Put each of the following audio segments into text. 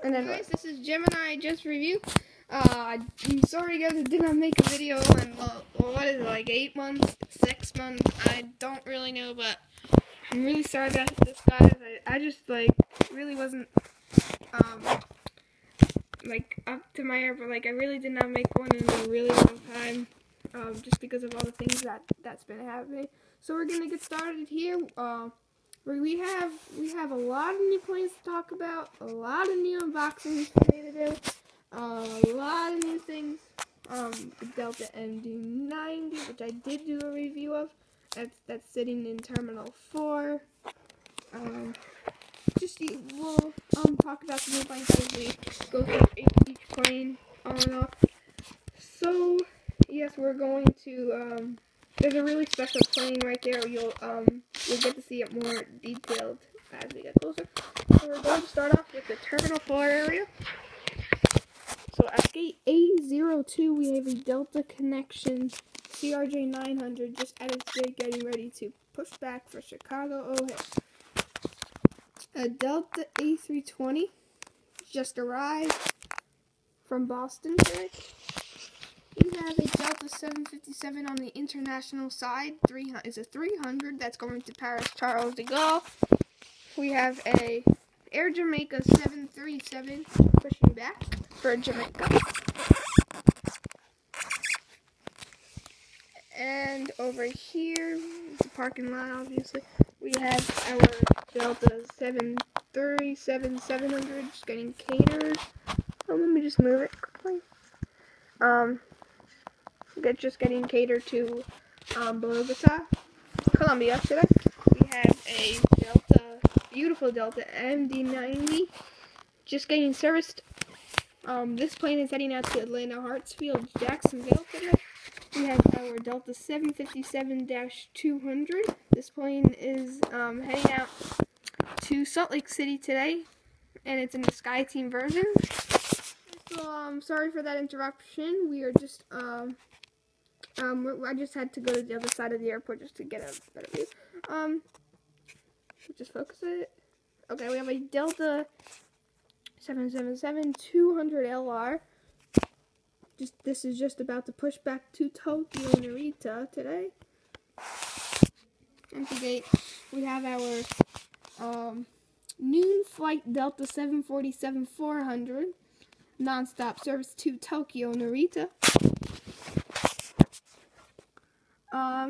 And then guys, this is Gemini just review. I'm sorry guys, I did not make a video in what is it, like 8 months, 6 months? I don't really know, but I'm really sorry about this, guys. I just really wasn't up to my ear, but I really did not make one in a really long time, just because of all the things that's been happening. So we're gonna get started here. We have a lot of new planes to talk about, a lot of new unboxings for me to do, a lot of new things. The Delta MD-90, which I did do a review of. That's sitting in Terminal 4. We'll talk about the new planes as we go through each plane on and off. So yes, we're going to there's a really special plane right there. You'll get to see it more detailed as we get closer. So we're going to start off with the Terminal 4 area. So at gate A02, we have a Delta Connection CRJ 900 just at its gate, getting ready to push back for Chicago O'Hare. A Delta A320 just arrived from Boston today. We have a Delta 757 on the international side. It's a 300 that's going to Paris Charles de Gaulle. We have a Air Jamaica 737 pushing back for Jamaica. And over here, the parking lot, obviously, we have our Delta 737-700 just getting catered. Let me just move it quickly. Just getting catered to Bogota, Colombia today. We have a beautiful Delta MD-90 just getting serviced. This plane is heading out to Atlanta, Hartsfield, Jacksonville today. We have our Delta 757-200. This plane is heading out to Salt Lake City today, and it's in the Sky Team version. So I'm sorry for that interruption. We are just I just had to go to the other side of the airport just to get a better view. Just focus it. Okay, we have a Delta 777-200LR. This is just about to push back to Tokyo Narita today. And to gate, we have our noon flight Delta 747-400 non-stop service to Tokyo Narita.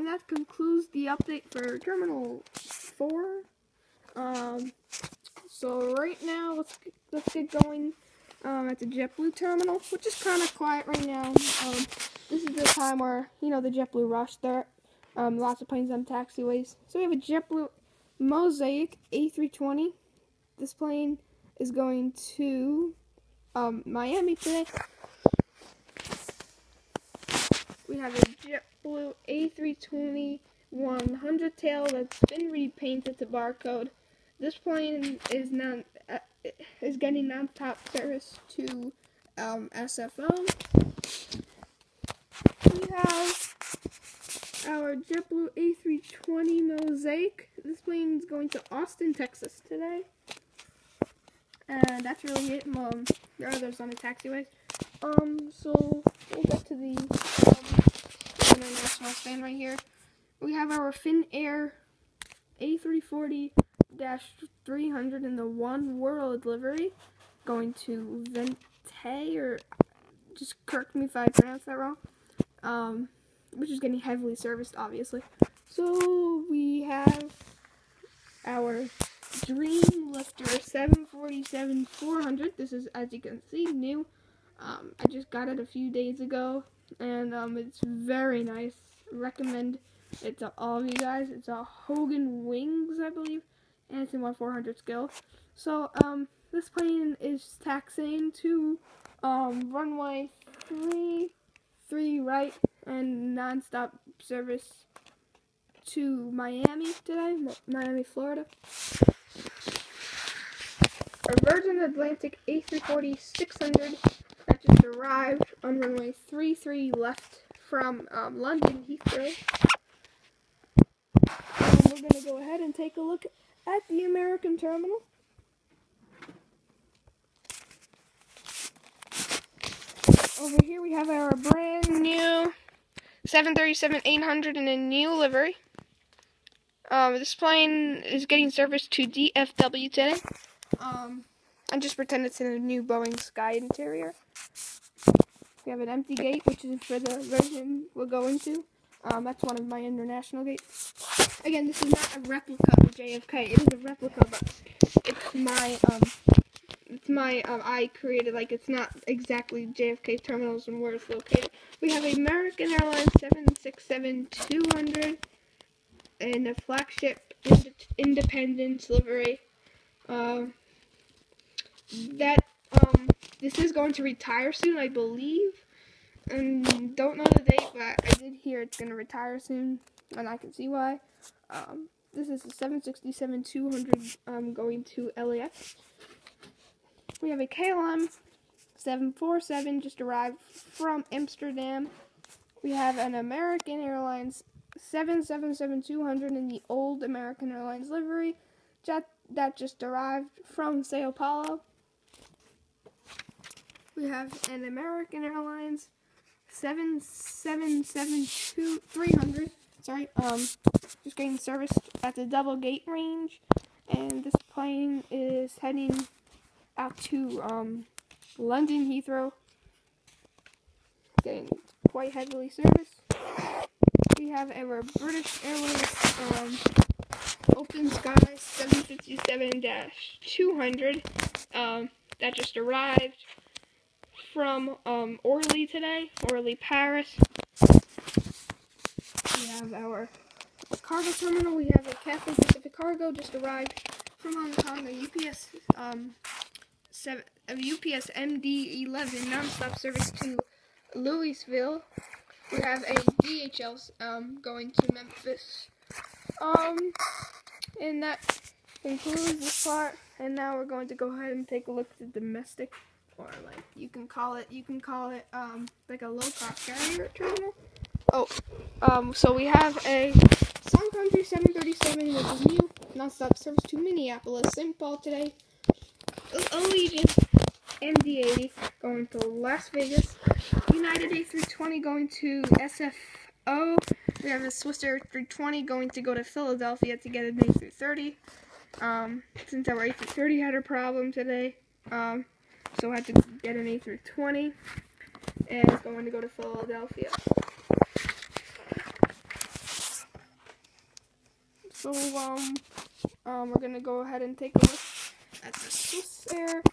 That concludes the update for Terminal 4. So right now, let's get going at the JetBlue terminal, which is kind of quiet right now. This is the time where, the JetBlue rush. There are lots of planes on taxiways. So we have a JetBlue Mosaic A320. This plane is going to Miami today. We have a JetBlue A320 100 tail that's been repainted to barcode. This plane is getting non-stop service to SFO. We have our JetBlue A320 Mosaic. This plane is going to Austin, Texas today. And that's really it. There are others on the taxiways. So we'll get to the international stand right here. We have our Finnair A340-300 in the One World livery, going to Vente, or just correct me if I pronounce that wrong, which is getting heavily serviced, obviously. So we have our Dreamlifter 747-400. This is, as you can see, new. I just got it a few days ago, and it's very nice. Recommend it to all of you guys. It's a Hogan Wings, I believe, and it's in 1/400 scale. So this plane is taxiing to runway 3 right, and non-stop service to Miami today, Miami, Florida. Our Virgin Atlantic A340-600 that just arrived on runway 33 left from London Heathrow. And we're going to go ahead and take a look at the American terminal. over here we have our brand new 737-800 in a new livery. This plane is getting service to DFW today. And just pretend it's in a new Boeing Sky interior. We have an empty gate, which is for the version we'll go into. That's one of my international gates. Again, this is not a replica of JFK. It is a replica, but I created, like, it's not exactly JFK terminals and where it's located. We have American Airlines 767-200 and a flagship Independence livery. This is going to retire soon, I believe. And don't know the date, but I did hear it's going to retire soon, and I can see why. This is a 767-200 going to LAX. We have a KLM 747 just arrived from Amsterdam. We have an American Airlines 777-200 in the old American Airlines livery that just arrived from Sao Paulo. We have an American Airlines 777-300. Just getting serviced at the double gate range, and this plane is heading out to London Heathrow, getting quite heavily serviced. We have our British Airways Open Skies 757-200 that just arrived from Orly today, Orly, Paris. We have our cargo terminal. We have a Cathay Pacific Cargo just arrived from Hong Kong, a UPS MD-11 non-stop service to Louisville. We have a DHL going to Memphis. And that concludes this part. And now we're going to go ahead and take a look at the domestic, or like you can call it like a low-cost carrier terminal. So we have a Sun Country 737, which is new, non-stop service to Minneapolis, St. Paul today. Allegiant MD-80 going to Las Vegas. United A320 going to SFO. We have a Swiss Air 320 going to go to Philadelphia to get an A330. Since our A330 had a problem today, so I had to get an A320, and it's going to go to Philadelphia. So, we're going to go ahead and take a look at the Swiss Air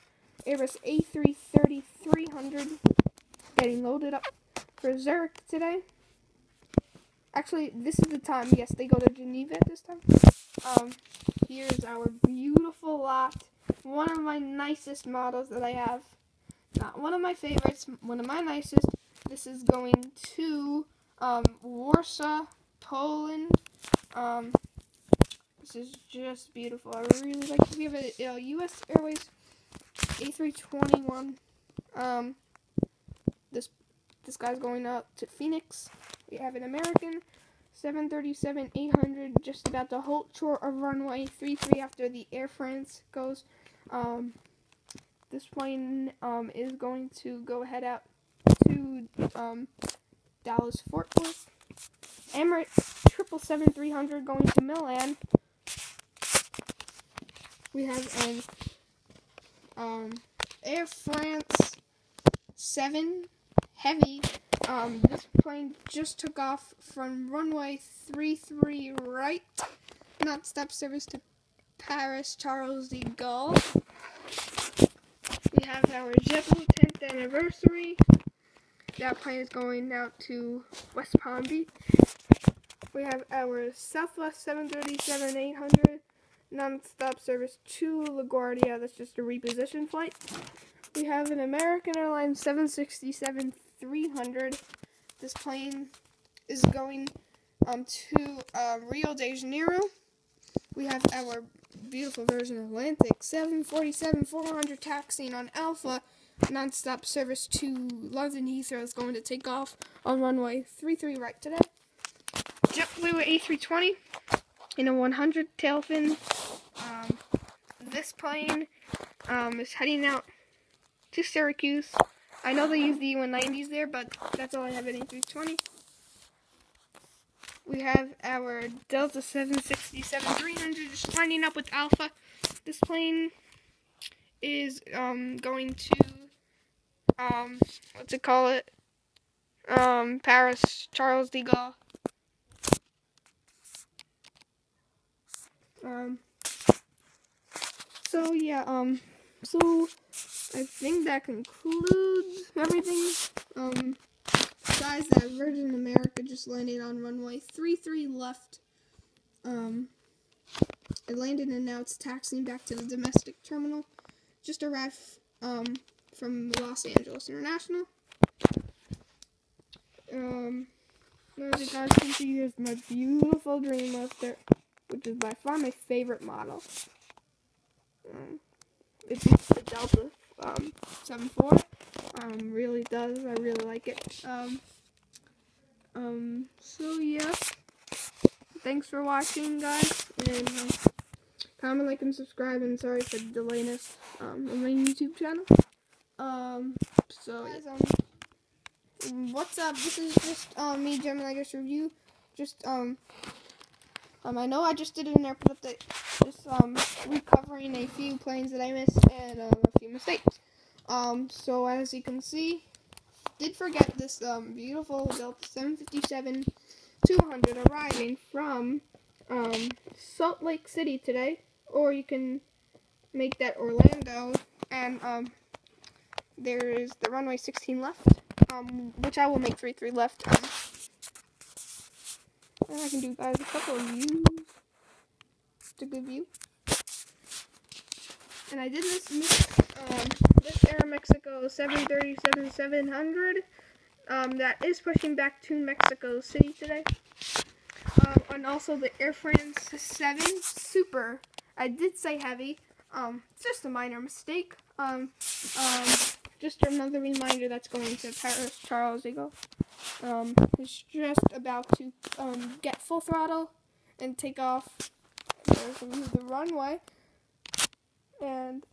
Airbus A330-300 getting loaded up for Zurich today. Actually, this is the time. Yes, they go to Geneva this time. Here's our beautiful lot. One of my nicest models that I have. Not one of my favorites, one of my nicest. This is going to Warsaw, Poland. This is just beautiful. I really like it. We have a U.S. Airways A321. This guy's going out to Phoenix. We have an American 737-800 just about to halt short of runway 33 after the Air France goes. This plane is going to go head out to Dallas Fort Worth. Emirates 777-300 going to Milan. We have an Air France 7 Heavy. This plane just took off from runway 33 right. Non-stop service to Paris Charles de Gaulle. We have our JetBlue 10th anniversary. That plane is going out to West Palm Beach. We have our Southwest 737-800 non-stop service to LaGuardia. That's just a reposition flight. We have an American Airlines 767-300. This plane is going to Rio de Janeiro. We have our beautiful version of Atlantic 747-400 taxiing on Alpha. Non-stop service to London Heathrow is going to take off on runway 33 right today. JetBlue A320 in a 100 tail fin. This plane is heading out to Syracuse I know they use the E190s there, but that's all I have at A320. We have our Delta 767-300 just lining up with Alpha. This plane is going to what's it call it? Paris Charles de Gaulle. So yeah, so I think that concludes everything. Guys, that Virgin America just landed on runway 33 left. It landed and now it's taxiing back to the domestic terminal. Just arrived from Los Angeles International. As you guys can see, here's my beautiful Dreamlifter, which is by far my favorite model. It beats the Delta 74. Really does. I really like it. So yeah. Thanks for watching, guys, and comment, like, and subscribe. And sorry for the delayness on my YouTube channel. So guys, what's up? This is just me, Gemini, just review. Just I know I just did an airport update. Just recovering a few planes that I missed and a few mistakes. So as you can see, did forget this beautiful Delta 757-200 arriving from Salt Lake City today, or you can make that Orlando, and there is the runway 16 left, which I will make 33 left. And I can do, guys, a couple of views. It's a good view. And I did this Aeromexico 737-700 that is pushing back to Mexico City today. And also the Air France 7 Super. I did say heavy. Just a minor mistake. Just another reminder that's going to Paris Charles de Gaulle. It's just about to get full throttle and take off. There's the runway. And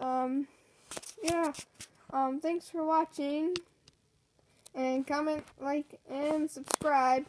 yeah. Thanks for watching. And comment, like, and subscribe.